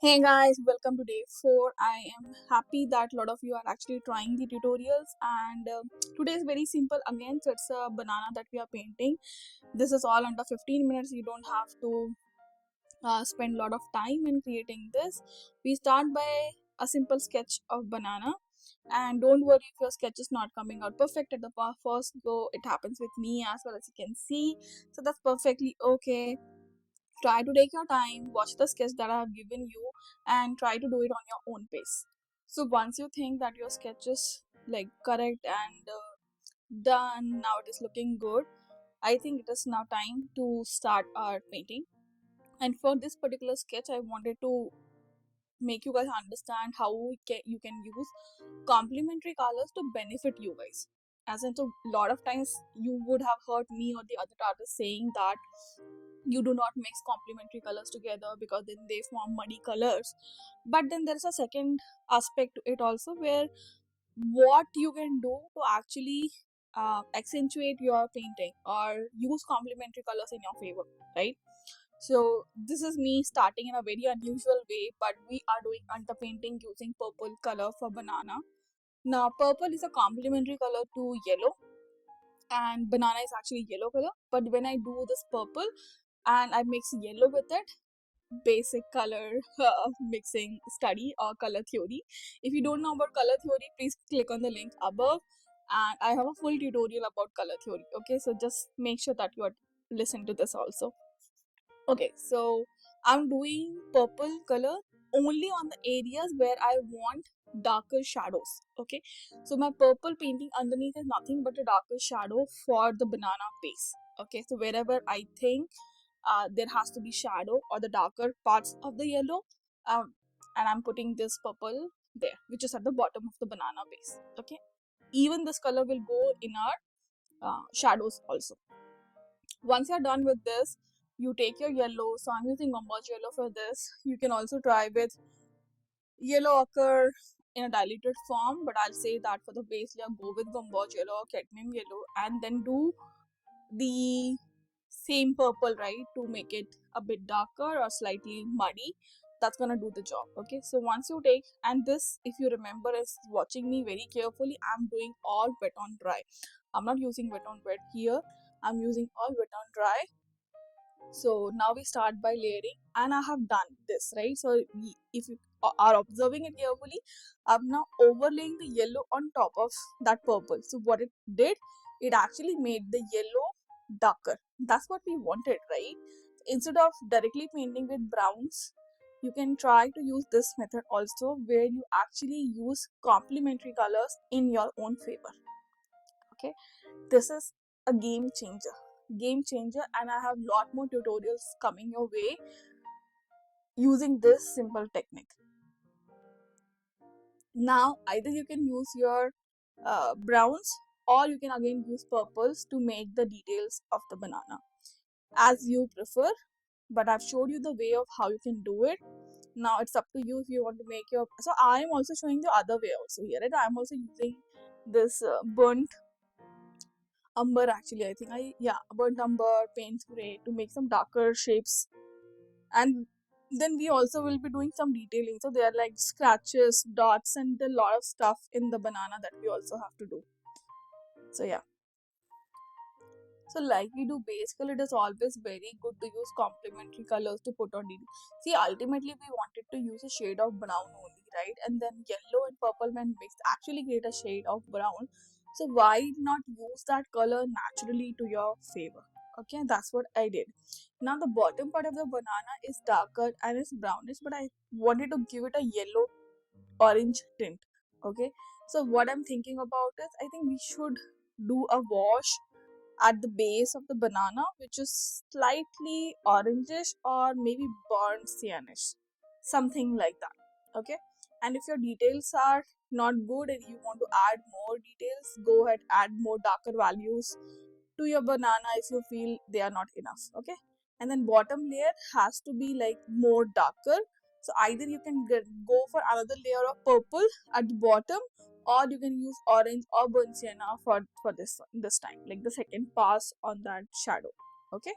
Hey guys, welcome to day 4. I am happy that a lot of you are actually trying the tutorials, and today is very simple again. So it's a banana that we are painting. This is all under 15 minutes. You don't have to spend a lot of time in creating this. We start by a simple sketch of banana, and don't worry if your sketch is not coming out perfect at the first go. It happens with me as well, as you can see, so that's perfectly okay. Try to take your time, watch the sketch that I have given you, and try to do it on your own pace. So once you think that your sketch is like correct and done, now it is looking good, I think it is now time to start our painting. And for this particular sketch, I wanted to make you guys understand how you can use complementary colors to benefit you guys. As in, so a lot of times you would have heard me or the other artists saying that you do not mix complementary colors together because then they form muddy colors. But then there's a second aspect to it also, where what you can do to actually accentuate your painting or use complementary colors in your favor, right? So this is me starting in a very unusual way, but we are doing underpainting using purple color for banana. Now purple is a complementary color to yellow, and banana is actually yellow color, but when I do this purple and I mix yellow with it, basic color mixing study or color theory. If you don't know about color theory, please click on the link above, and I have a full tutorial about color theory. Okay, so just make sure that you are listen to this also. Okay, so I'm doing purple color only on the areas where I want darker shadows. Okay, so my purple painting underneath is nothing but a darker shadow for the banana base. Okay, so wherever I think there has to be shadow or the darker parts of the yellow, and I'm putting this purple there, which is at the bottom of the banana base. Okay, even this color will go in our shadows also. Once you're done with this, you take your yellow. So I'm using gomboge yellow for this. You can also try with yellow ochre in a diluted form, but I'll say that for the base layer, go with gomboge yellow or cadmium yellow, and then do the same purple, right, to make it a bit darker or slightly muddy. That's gonna do the job. Okay, so once you take, and this, if you remember, is watching me very carefully, I'm doing all wet on dry. I'm not using wet on wet here, I'm using all wet on dry. So now we start by layering, and I have done this, right? So if you are observing it carefully, I'm now overlaying the yellow on top of that purple. So what it did, it actually made the yellow darker. That's what we wanted, right? Instead of directly painting with browns, you can try to use this method also, where you actually use complementary colors in your own favor. Okay, this is a game changer, and I have lot more tutorials coming your way using this simple technique. Now either you can use your browns, or you can again use purples to make the details of the banana, as you prefer, but I've showed you the way of how you can do it. Now it's up to you if you want to make your, so I am also showing the other way also here, right? I'm also using this burnt umber, actually I think burnt umber paint spray to make some darker shapes. And then we also will be doing some detailing, so there are like scratches, dots, and a lot of stuff in the banana that we also have to do. So yeah, so like we do base color, it is always very good to use complementary colors to put on detail. See, ultimately we wanted to use a shade of brown only, right? And then yellow and purple when mixed actually create a shade of brown. So why not use that color naturally to your favor? Okay, that's what I did. Now the bottom part of the banana is darker and it's brownish, but I wanted to give it a yellow orange tint. Okay, so what I'm thinking about is, I think we should do a wash at the base of the banana, which is slightly orangish or maybe burnt cyanish, something like that. Okay, and if your details are not good and you want to add more details, go ahead, add more darker values to your banana if you feel they are not enough. Okay, and then bottom layer has to be like more darker, so either you can go for another layer of purple at the bottom, or you can use orange or burnt sienna for this time, like the second pass on that shadow. Okay,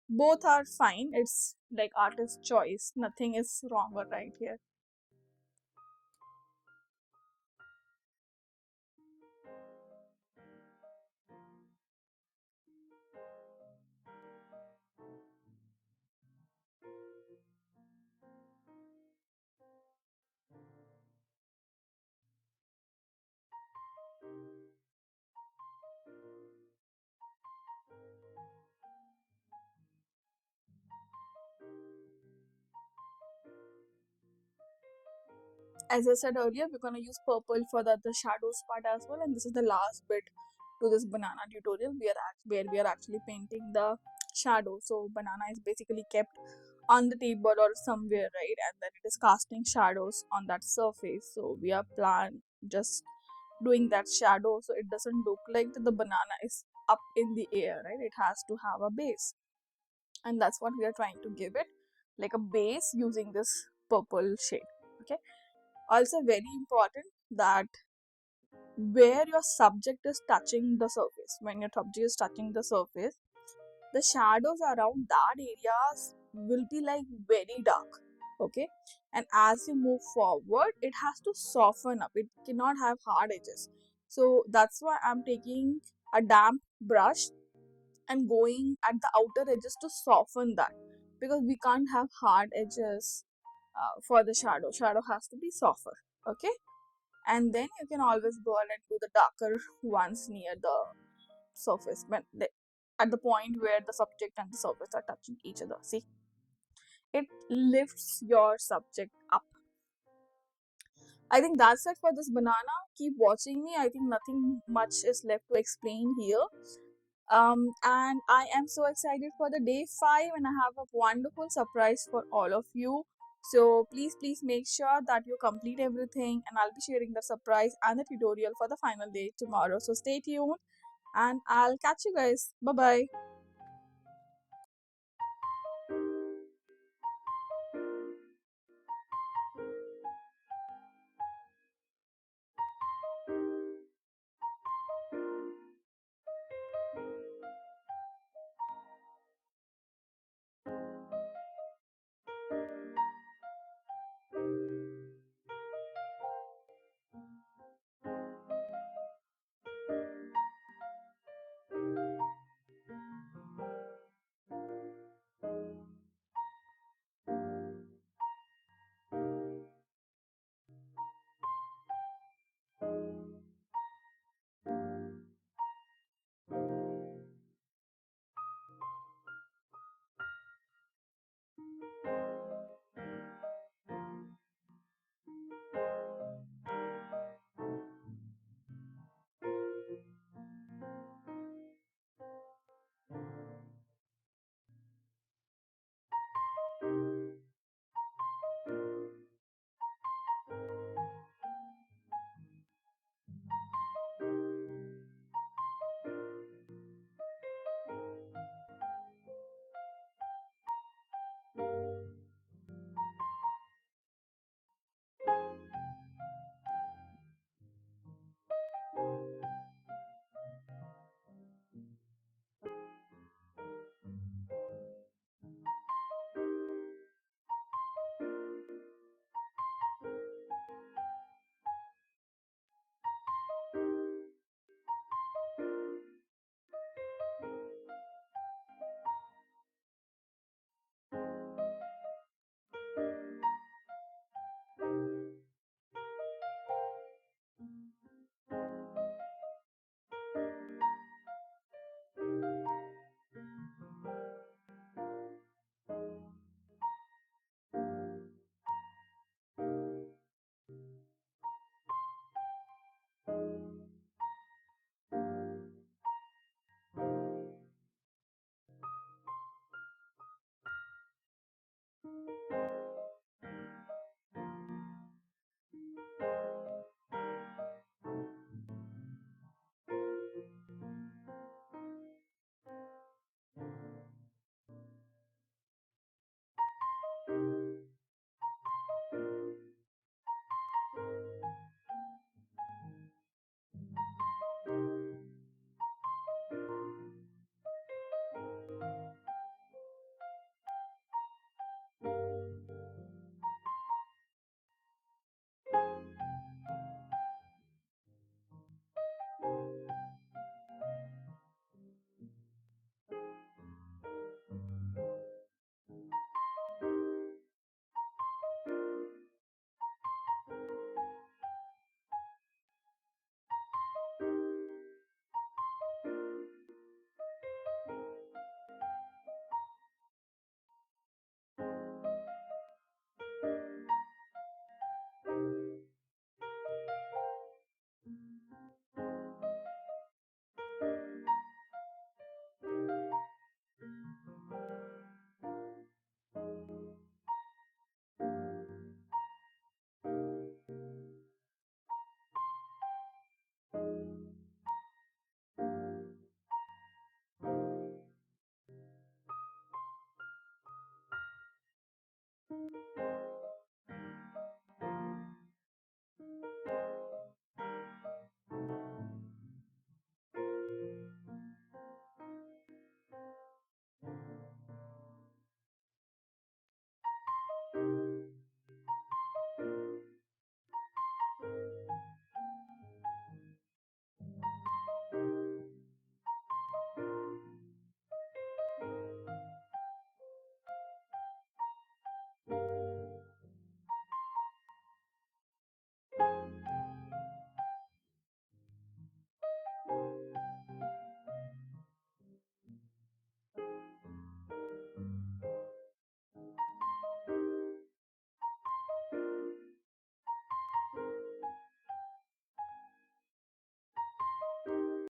Both are fine. It's like artist choice. Nothing is wrong or right here. As I said earlier, we're gonna use purple for the shadows part as well, and this is the last bit to this banana tutorial. Where we are actually painting the shadow. So banana is basically kept on the table or somewhere, right? And then it is casting shadows on that surface. So we are plan just doing that shadow so it doesn't look like the banana is up in the air, right? It has to have a base, and that's what we are trying to give it, like a base using this purple shade. Okay, also very important that where your subject is touching the surface, when your subject is touching the surface, the shadows around that areas will be like very dark. Okay, and as you move forward it has to soften up, it cannot have hard edges. So that's why I'm taking a damp brush and going at the outer edges to soften that, because we can't have hard edges for the shadow has to be softer. Okay, and then you can always go ahead and do the darker ones near the surface at the point where the subject and the surface are touching each other. See, it lifts your subject up. I think that's it for this banana. Keep watching me. I think nothing much is left to explain here. And I am so excited for the day 5, and I have a wonderful surprise for all of you. So please make sure that you complete everything, and I'll be sharing the surprise and the tutorial for the final day tomorrow. So stay tuned, and I'll catch you guys. Bye bye.